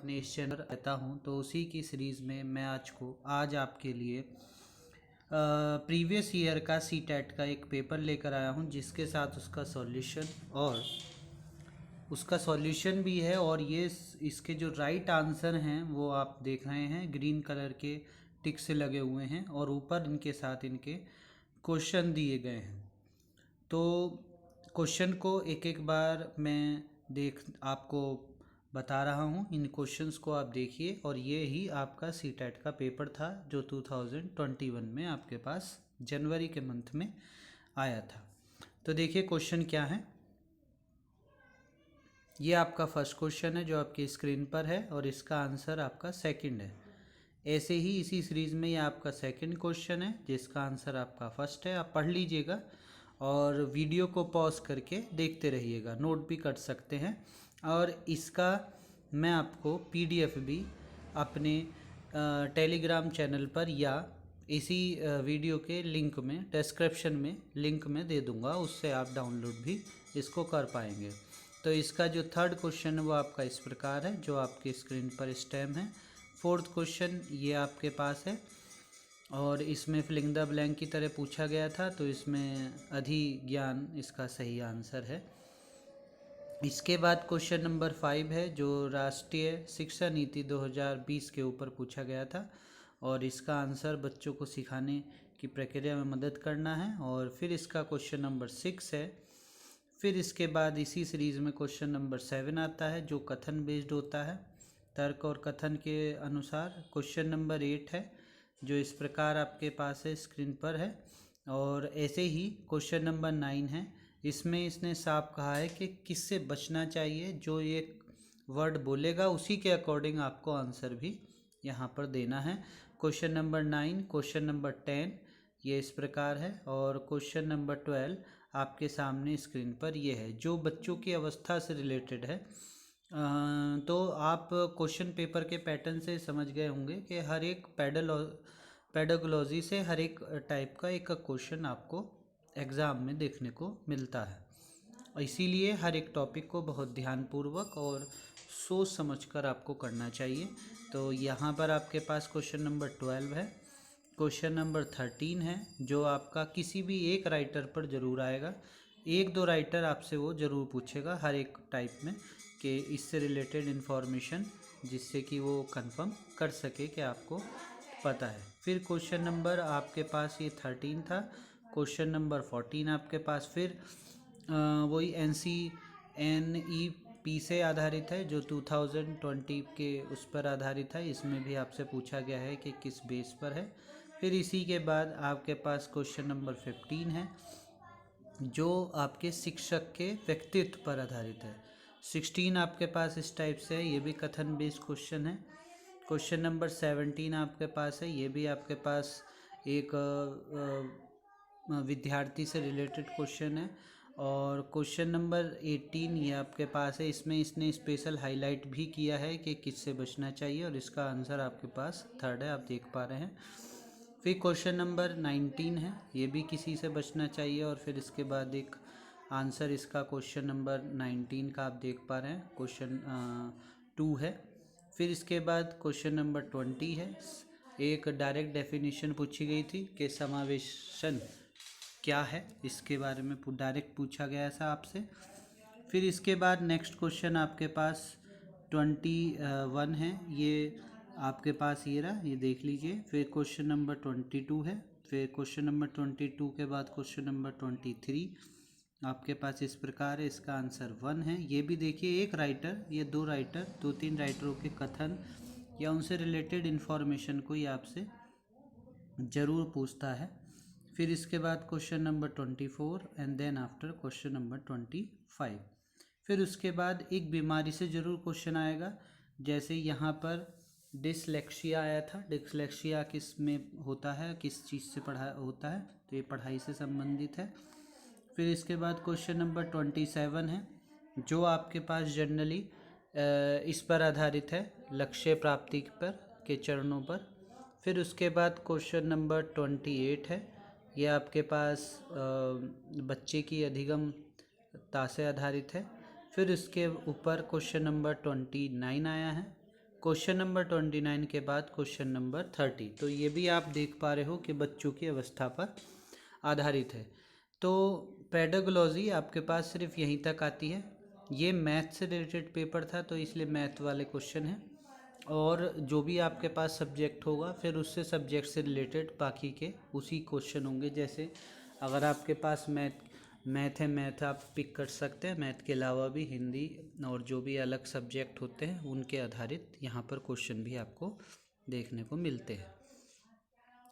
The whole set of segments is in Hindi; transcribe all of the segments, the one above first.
अपने इस चैनल रहता हूँ, तो उसी की सीरीज़ में मैं आज आपके लिए प्रीवियस ईयर का सीटेट का एक पेपर लेकर आया हूँ, जिसके साथ उसका सॉल्यूशन भी है। और ये इसके जो राइट आंसर हैं वो आप देख रहे हैं, ग्रीन कलर के टिक से लगे हुए हैं और ऊपर इनके साथ इनके क्वेश्चन दिए गए हैं। तो क्वेश्चन को एक एक बार मैं आपको बता रहा हूँ। इन क्वेश्चंस को आप देखिए, और ये ही आपका सीटेट का पेपर था जो 2021 में आपके पास जनवरी के मंथ में आया था। तो देखिए क्वेश्चन क्या है। ये आपका फर्स्ट क्वेश्चन है जो आपकी स्क्रीन पर है, और इसका आंसर आपका सेकंड है। ऐसे ही इसी सीरीज़ में ये आपका सेकंड क्वेश्चन है जिसका आंसर आपका फर्स्ट है। आप पढ़ लीजिएगा और वीडियो को पॉज करके देखते रहिएगा, नोट भी कर सकते हैं। और इसका मैं आपको पीडीएफ भी अपने टेलीग्राम चैनल पर या इसी वीडियो के लिंक में, डिस्क्रिप्शन में लिंक में दे दूंगा, उससे आप डाउनलोड भी इसको कर पाएंगे। तो इसका जो थर्ड क्वेश्चन है वो आपका इस प्रकार है, जो आपकी स्क्रीन पर स्टैम है। फोर्थ क्वेश्चन ये आपके पास है, और इसमें फिलिंग द ब्लैंक की तरह पूछा गया था, तो इसमें अधिज्ञान इसका सही आंसर है। इसके बाद क्वेश्चन नंबर 5 है जो राष्ट्रीय शिक्षा नीति 2020 के ऊपर पूछा गया था, और इसका आंसर बच्चों को सिखाने की प्रक्रिया में मदद करना है। और फिर इसका क्वेश्चन नंबर 6 है। फिर इसके बाद इसी सीरीज़ में क्वेश्चन नंबर 7 आता है जो कथन बेस्ड होता है, तर्क और कथन के अनुसार। क्वेश्चन नंबर 8 है जो इस प्रकार आपके पास है, स्क्रीन पर है। और ऐसे ही क्वेश्चन नंबर 9 है, इसमें इसने साफ कहा है कि किससे बचना चाहिए। जो ये वर्ड बोलेगा उसी के अकॉर्डिंग आपको आंसर भी यहाँ पर देना है। क्वेश्चन नंबर 9, क्वेश्चन नंबर 10 ये इस प्रकार है, और क्वेश्चन नंबर 12 आपके सामने स्क्रीन पर ये है जो बच्चों की अवस्था से रिलेटेड है। तो आप क्वेश्चन पेपर के पैटर्न से समझ गए होंगे कि हर एक पेडागोलॉजी से हर एक टाइप का एक क्वेश्चन आपको एग्ज़ाम में देखने को मिलता है, इसीलिए हर एक टॉपिक को बहुत ध्यानपूर्वक और सोच समझकर आपको करना चाहिए। तो यहाँ पर आपके पास क्वेश्चन नंबर 12 है। क्वेश्चन नंबर 13 है जो आपका किसी भी एक राइटर पर ज़रूर आएगा। एक दो राइटर आपसे वो ज़रूर पूछेगा हर एक टाइप में, कि इससे रिलेटेड इन्फॉर्मेशन, जिससे कि वो कंफर्म कर सके कि आपको पता है। फिर क्वेश्चन नंबर आपके पास ये 13 था। क्वेश्चन नंबर 14 आपके पास फिर वही NCNEP से आधारित है जो 2020 के उस पर आधारित है। इसमें भी आपसे पूछा गया है कि किस बेस पर है। फिर इसी के बाद आपके पास क्वेश्चन नंबर 15 है जो आपके शिक्षक के व्यक्तित्व पर आधारित है। 16 आपके पास इस टाइप से है, ये भी कथन बेस्ड क्वेश्चन है। क्वेश्चन नंबर 17 आपके पास है, ये भी आपके पास एक विद्यार्थी से रिलेटेड क्वेश्चन है। और क्वेश्चन नंबर 18 ये आपके पास है, इसमें इसने स्पेशल हाईलाइट भी किया है कि किससे बचना चाहिए, और इसका आंसर आपके पास थर्ड है, आप देख पा रहे हैं। फिर क्वेश्चन नंबर 19 है, ये भी किसी से बचना चाहिए। और फिर इसके बाद एक आंसर इसका क्वेश्चन नंबर 19 का आप देख पा रहे हैं, क्वेश्चन 2 है। फिर इसके बाद क्वेश्चन नंबर 20 है, एक डायरेक्ट डेफिनेशन पूछी गई थी कि समावेशन क्या है, इसके बारे में डायरेक्ट पूछा गया था आपसे। फिर इसके बाद नेक्स्ट क्वेश्चन आपके पास 21 है, ये आपके पास ये रहा, ये देख लीजिए। फिर क्वेश्चन नंबर 22 है। फिर क्वेश्चन नंबर 22 के बाद क्वेश्चन नंबर 23 आपके पास इस प्रकार है, इसका आंसर 1 है। ये भी देखिए, एक राइटर, ये दो तीन राइटरों के कथन या उनसे रिलेटेड इन्फॉर्मेशन को ये आपसे ज़रूर पूछता है। फिर इसके बाद question number 24 and then after question number 25। फिर उसके बाद एक बीमारी से ज़रूर क्वेश्चन आएगा, जैसे यहाँ पर डिसलेक्सिया आया था। डिसलेक्सिया किस में होता है, किस चीज़ से पढ़ा होता है, तो ये पढ़ाई से संबंधित है। फिर इसके बाद क्वेश्चन नंबर 27 है जो आपके पास जनरली इस पर आधारित है, लक्ष्य प्राप्ति पर के चरणों पर। फिर उसके बाद क्वेश्चन नंबर 28 है, ये आपके पास बच्चे की अधिगमता से आधारित है। फिर इसके ऊपर क्वेश्चन नंबर 29 आया है, क्वेश्चन नंबर 29 के बाद क्वेश्चन नंबर 30, तो ये भी आप देख पा रहे हो कि बच्चों की अवस्था पर आधारित है। तो पेडागोलॉजी आपके पास सिर्फ यहीं तक आती है। ये मैथ से रिलेटेड पेपर था तो इसलिए मैथ वाले क्वेश्चन हैं, और जो भी आपके पास सब्जेक्ट होगा फिर उससे सब्जेक्ट से रिलेटेड बाकी के उसी क्वेश्चन होंगे। जैसे अगर आपके पास मैथ है, मैथ आप पिक कर सकते हैं, मैथ के अलावा भी हिंदी और जो भी अलग सब्जेक्ट होते हैं उनके आधारित यहाँ पर क्वेश्चन भी आपको देखने को मिलते हैं।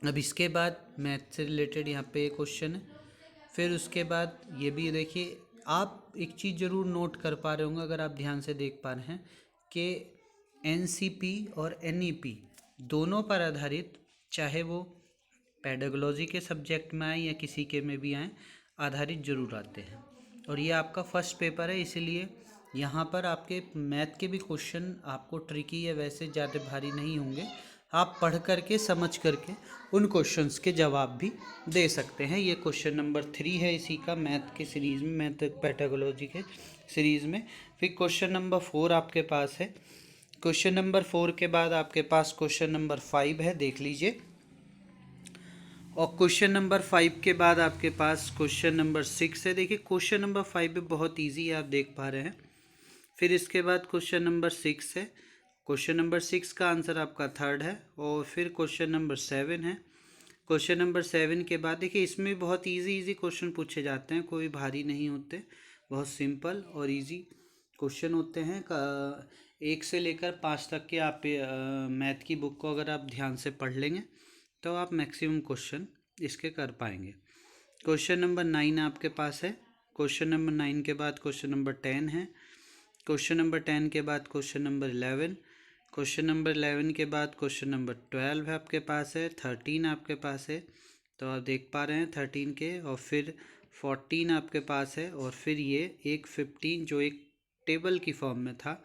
अब इसके बाद मैथ से रिलेटेड यहाँ पे क्वेश्चन है। फिर उसके बाद ये भी देखिए, आप एक चीज़ ज़रूर नोट कर पा रहे होंगे अगर आप ध्यान से देख पा रहे हैं कि एनसीपी और एनईपी दोनों पर आधारित, चाहे वो पेडागोलॉजी के सब्जेक्ट में आए या किसी के में भी आए, आधारित जरूर आते हैं। और ये आपका फर्स्ट पेपर है, इसीलिए यहाँ पर आपके मैथ के भी क्वेश्चन आपको ट्रिकी या वैसे ज़्यादा भारी नहीं होंगे। आप पढ़ करके समझ करके उन क्वेश्चंस के जवाब भी दे सकते हैं। ये क्वेश्चन नंबर 3 है इसी का मैथ के सीरीज़ में, मैथ पेडागोलॉजी के सीरीज़ में। फिर क्वेश्चन नंबर 4 आपके पास है। क्वेश्चन नंबर 4 के बाद आपके पास क्वेश्चन नंबर 5 है, देख लीजिए। और क्वेश्चन नंबर 5 के बाद आपके पास क्वेश्चन नंबर 6 है। देखिए क्वेश्चन नंबर 5 भी बहुत इजी है, आप देख पा रहे हैं। फिर इसके बाद क्वेश्चन नंबर 6 है। क्वेश्चन नंबर 6 का आंसर आपका 3rd है। और फिर क्वेश्चन नंबर 7 है। क्वेश्चन नंबर 7 के बाद देखिए इसमें बहुत इजी क्वेश्चन पूछे जाते हैं, कोई भारी नहीं होते, बहुत सिंपल और इजी क्वेश्चन होते हैं। 1 से लेकर 5 तक के आप मैथ की बुक को अगर आप ध्यान से पढ़ लेंगे तो आप मैक्सिमम क्वेश्चन इसके कर पाएंगे। क्वेश्चन नंबर 9 आपके पास है। क्वेश्चन नंबर 9 के बाद क्वेश्चन नंबर 10 है। क्वेश्चन नंबर 10 के बाद क्वेश्चन नंबर 11। क्वेश्चन नंबर 11 के बाद क्वेश्चन नंबर 12 है आपके पास है। 13 आपके पास है, तो आप देख पा रहे हैं 13 के। और फिर 14 आपके पास है। और फिर ये एक 15 जो एक टेबल की फॉर्म में था,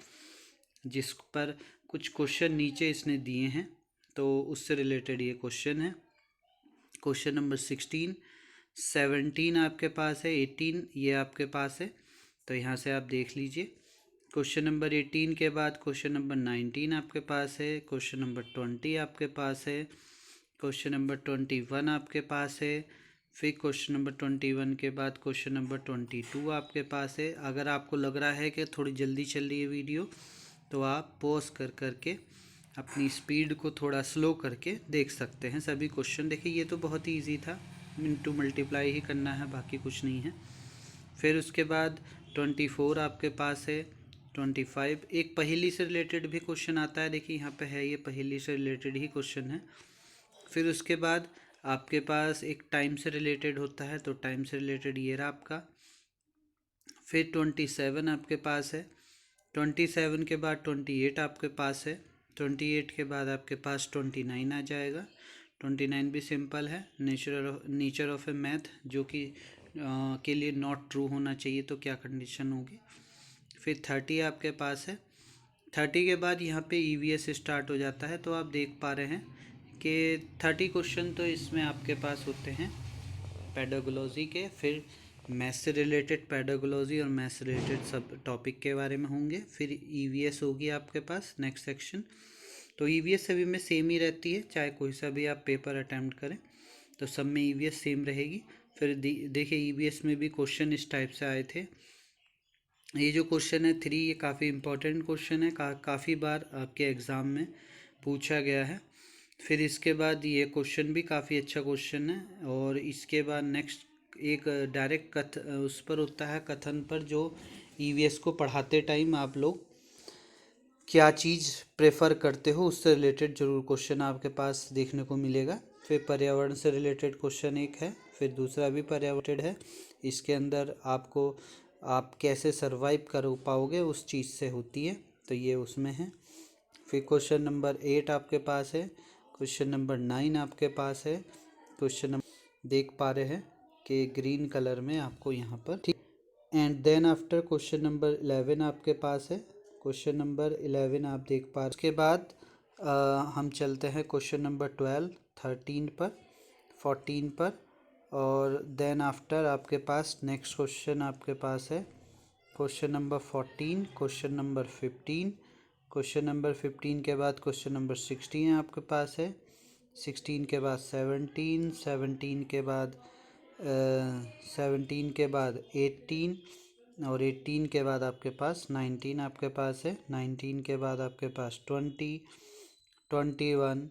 जिस पर कुछ क्वेश्चन नीचे इसने दिए हैं, तो उससे रिलेटेड ये क्वेश्चन है। क्वेश्चन नंबर 16, 17 आपके पास है, 18 ये आपके पास है, तो यहाँ से आप देख लीजिए। क्वेश्चन नंबर 18 के बाद क्वेश्चन नंबर 19 आपके पास है। क्वेश्चन नंबर 20 आपके पास है। क्वेश्चन नंबर 21 आपके पास है। फिर क्वेश्चन नंबर 21 के बाद क्वेश्चन नंबर 22 आपके पास है। अगर आपको लग रहा है कि थोड़ी जल्दी चल रही है वीडियो, तो आप पॉज कर करके अपनी स्पीड को थोड़ा स्लो करके देख सकते हैं सभी क्वेश्चन। देखिए ये तो बहुत ही ईजी था, इनटू मल्टीप्लाई ही करना है, बाकी कुछ नहीं है। फिर उसके बाद 24 आपके पास है। 25 एक पहेली से रिलेटेड भी क्वेश्चन आता है, देखिए यहाँ पे है, ये पहेली से रिलेटेड ही क्वेश्चन है। फिर उसके बाद आपके पास एक टाइम से रिलेटेड होता है, तो टाइम से रिलेटेड ये रहा आपका। फिर 27 आपके पास है। 27 के बाद 28 आपके पास है। 28 के बाद आपके पास 29 आ जाएगा। 29 भी सिंपल है, नेचर ऑफ ए मैथ, जो कि के लिए नॉट ट्रू होना चाहिए, तो क्या कंडीशन होगी। फिर 30 आपके पास है। 30 के बाद यहाँ पे ईवीएस स्टार्ट हो जाता है, तो आप देख पा रहे हैं कि 30 क्वेश्चन तो इसमें आपके पास होते हैं पेडागोलॉजी के। फिर मैथ से रिलेटेड पेडागोलॉजी और मैथ से रिलेटेड सब टॉपिक के बारे में होंगे। फिर ईवीएस होगी आपके पास नेक्स्ट सेक्शन। तो ईवीएस सभी में सेम ही रहती है, चाहे कोई सा भी आप पेपर अटैम्प्ट करें तो सब में ईवीएस सेम रहेगी। फिर देखिए ईवीएस में भी क्वेश्चन इस टाइप से आए थे। ये जो क्वेश्चन है 3, ये काफ़ी इंपॉर्टेंट क्वेश्चन है, काफ़ी बार आपके एग्ज़ाम में पूछा गया है। फिर इसके बाद ये क्वेश्चन भी काफ़ी अच्छा क्वेश्चन है। और इसके बाद नेक्स्ट एक डायरेक्ट उस पर होता है, कथन पर, जो ईवीएस को पढ़ाते टाइम आप लोग क्या चीज़ प्रेफर करते हो, उससे रिलेटेड जरूर क्वेश्चन आपके पास देखने को मिलेगा। फिर पर्यावरण से रिलेटेड क्वेश्चन एक है, फिर दूसरा भी पर्यावरण है। इसके अंदर आपको आप कैसे सरवाइव कर पाओगे उस चीज़ से होती है, तो ये उसमें है। फिर क्वेश्चन नंबर 8 आपके पास है। क्वेश्चन नंबर 9 आपके पास है। क्वेश्चन नंबर देख पा रहे हैं कि ग्रीन कलर में आपको यहाँ पर, ठीक। And then after question number 11 आपके पास है। क्वेश्चन नंबर 11 आप देख पा रहे हैं। उसके बाद हम चलते हैं क्वेश्चन नंबर 12, 13 पर, 14 पर। और देन आफ्टर आपके पास नेक्स्ट क्वेश्चन आपके पास है question number 14, question number 15, question number 15 के बाद क्वेश्चन नंबर 16 आपके पास है। 16 के बाद 17, 17 के बाद 17 के बाद 18 और 18 के बाद आपके पास 19 आपके पास है। 19 के बाद आपके पास 20, 21।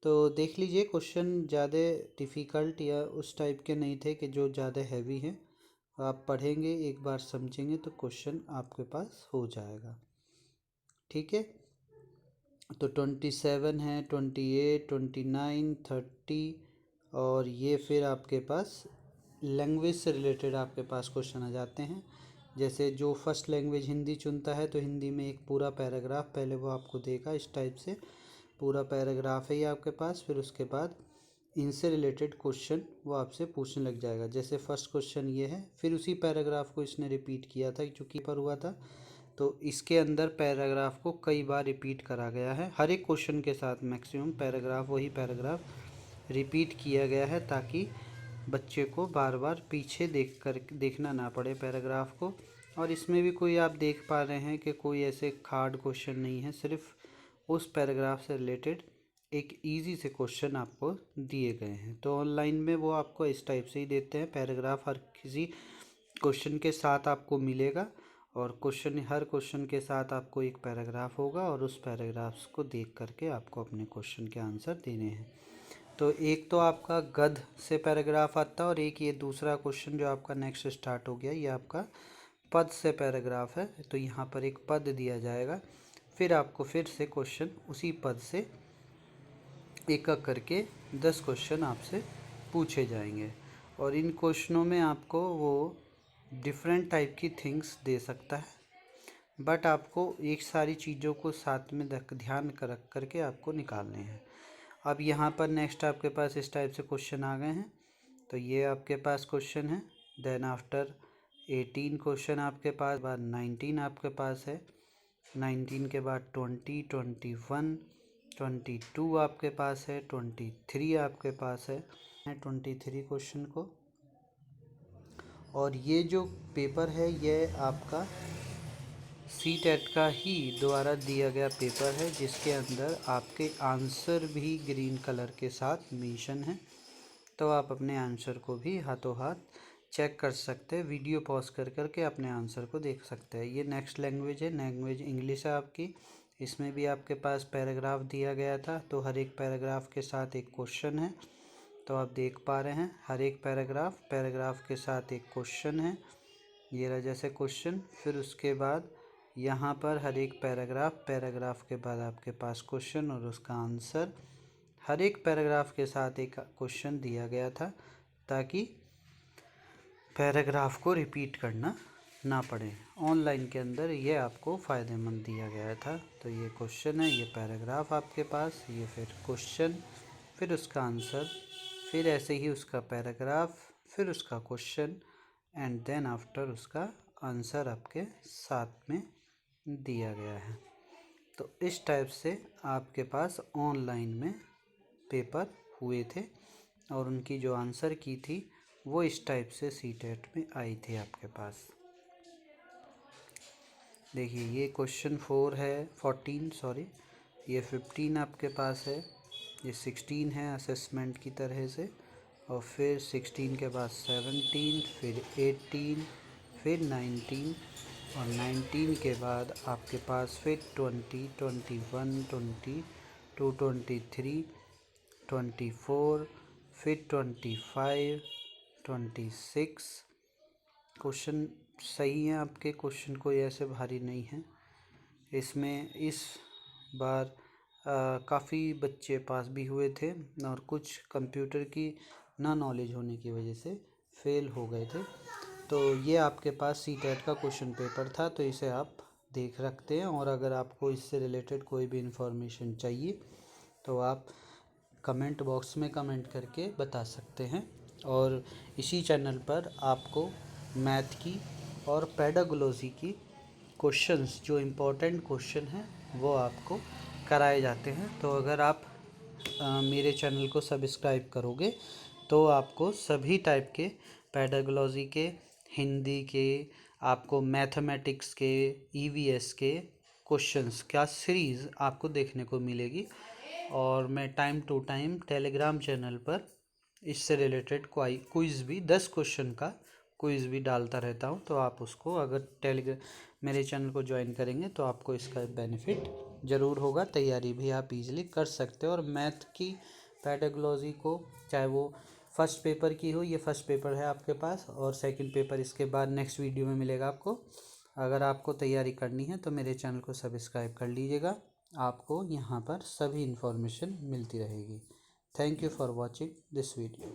तो देख लीजिए क्वेश्चन ज़्यादा डिफ़िकल्ट या उस टाइप के नहीं थे कि जो ज़्यादा हैवी हैं। आप पढ़ेंगे, एक बार समझेंगे तो क्वेश्चन आपके पास हो जाएगा। ठीक है, तो 27 है, 28, 29, 30 और ये फिर आपके पास लैंग्वेज से रिलेटेड आपके पास क्वेश्चन आ जाते हैं। जैसे जो फर्स्ट लैंग्वेज हिंदी चुनता है तो हिंदी में एक पूरा पैराग्राफ पहले वो आपको देगा, इस टाइप से पूरा पैराग्राफ है ये आपके पास। फिर उसके बाद इनसे रिलेटेड क्वेश्चन वो आपसे पूछने लग जाएगा। जैसे फर्स्ट क्वेश्चन ये है, फिर उसी पैराग्राफ को इसने रिपीट किया था चूँकि पर हुआ था, तो इसके अंदर पैराग्राफ को कई बार रिपीट करा गया है। हर एक क्वेश्चन के साथ मैक्सिमम पैराग्राफ वही पैराग्राफ रिपीट किया गया है ताकि बच्चे को बार बार पीछे देखना ना पड़े पैराग्राफ को। और इसमें भी कोई आप देख पा रहे हैं कि कोई ऐसे हार्ड क्वेश्चन नहीं है, सिर्फ उस पैराग्राफ से रिलेटेड एक इजी से क्वेश्चन आपको दिए गए हैं। तो ऑनलाइन में वो आपको इस टाइप से ही देते हैं, पैराग्राफ हर किसी क्वेश्चन के साथ आपको मिलेगा और हर क्वेश्चन के साथ आपको एक पैराग्राफ होगा और उस पैराग्राफ्स को देख करके आपको अपने क्वेश्चन के आंसर देने हैं। तो एक तो आपका गद्य से पैराग्राफ आता है और एक ये दूसरा क्वेश्चन जो आपका नेक्स्ट स्टार्ट हो गया ये आपका पद से पैराग्राफ है। तो यहाँ पर एक पद दिया जाएगा, फिर आपको फिर से क्वेश्चन उसी पद से एक एक करके 10 क्वेश्चन आपसे पूछे जाएंगे। और इन क्वेश्चनों में आपको वो डिफरेंट टाइप की थिंग्स दे सकता है, बट आपको एक सारी चीज़ों को साथ में ध्यान रख करके आपको निकालने हैं। अब यहाँ पर नेक्स्ट आपके पास इस टाइप से क्वेश्चन आ गए हैं। तो ये आपके पास क्वेश्चन है। देन आफ्टर 18 क्वेश्चन आपके पास, बाद 19 आपके पास है। 19 के बाद 20, 21, 22 आपके पास है। 23 आपके पास है 23 क्वेश्चन को। और ये जो पेपर है ये आपका CTET का ही द्वारा दिया गया पेपर है, जिसके अंदर आपके आंसर भी ग्रीन कलर के साथ मेंशन है। तो आप अपने आंसर को भी हाथों हाथ चेक कर सकते हैं, वीडियो पॉज कर करके अपने आंसर को देख सकते हैं। ये नेक्स्ट लैंग्वेज है, लैंग्वेज इंग्लिश है आपकी। इसमें भी आपके पास पैराग्राफ दिया गया था, तो हर एक पैराग्राफ के साथ एक क्वेश्चन है। तो आप देख पा रहे हैं हर एक पैराग्राफ के साथ एक क्वेश्चन है। ये रहा जैसे क्वेश्चन, फिर उसके बाद यहाँ पर हर एक पैराग्राफ के बाद आपके पास क्वेश्चन और उसका आंसर। हर एक पैराग्राफ के साथ एक क्वेश्चन दिया गया था ताकि पैराग्राफ को रिपीट करना ना पड़े। ऑनलाइन के अंदर ये आपको फ़ायदेमंद दिया गया था। तो ये क्वेश्चन है, ये पैराग्राफ आपके पास, ये फिर क्वेश्चन, फिर उसका आंसर, फिर ऐसे ही उसका पैराग्राफ, फिर उसका क्वेश्चन एंड देन आफ्टर उसका आंसर आपके साथ में दिया गया है। तो इस टाइप से आपके पास ऑनलाइन में पेपर हुए थे और उनकी जो आंसर की थी वो इस टाइप से CTET में आई थी आपके पास। देखिए ये क्वेश्चन 4 है, 14 सॉरी, ये 15 आपके पास है, ये 16 है असेसमेंट की तरह से, और फिर 16 के बाद 17, फिर 18, फिर 19 और 19 के बाद आपके पास फिर 20, 21, 22, 23, 24, फिर 25, 26। क्वेश्चन सही हैं आपके, क्वेश्चन कोई ऐसे भारी नहीं है। इसमें इस बार काफ़ी बच्चे पास भी हुए थे और कुछ कंप्यूटर की ना नॉलेज होने की वजह से फेल हो गए थे। तो ये आपके पास CTET का क्वेश्चन पेपर था, तो इसे आप देख रखते हैं। और अगर आपको इससे रिलेटेड कोई भी इंफॉर्मेशन चाहिए तो आप कमेंट बॉक्स में कमेंट करके बता सकते हैं। और इसी चैनल पर आपको मैथ की और पेडागोलॉजी की क्वेश्चंस, जो इम्पोर्टेंट क्वेश्चन हैं वो आपको कराए जाते हैं। तो अगर आप मेरे चैनल को सब्सक्राइब करोगे तो आपको सभी टाइप के पेडागोलॉजी के, हिंदी के, आपको मैथमेटिक्स के, EVS के क्वेश्चंस क्या सीरीज़ आपको देखने को मिलेगी। और मैं time to time telegram channel पर इससे रिलेटेड कोई क्विज़ भी 10 क्वेश्चन का क्विज़ भी डालता रहता हूँ। तो आप उसको अगर मेरे चैनल को ज्वाइन करेंगे तो आपको इसका बेनिफिट ज़रूर होगा। तैयारी भी आप इजीली कर सकते हो। और मैथ की पैडागोजी को, चाहे वो फर्स्ट पेपर की हो, ये फर्स्ट पेपर है आपके पास, और सेकंड पेपर इसके बाद नेक्स्ट वीडियो में मिलेगा आपको। अगर आपको तैयारी करनी है तो मेरे चैनल को सब्सक्राइब कर लीजिएगा, आपको यहाँ पर सभी इन्फॉर्मेशन मिलती रहेगी। Thank you for watching this video.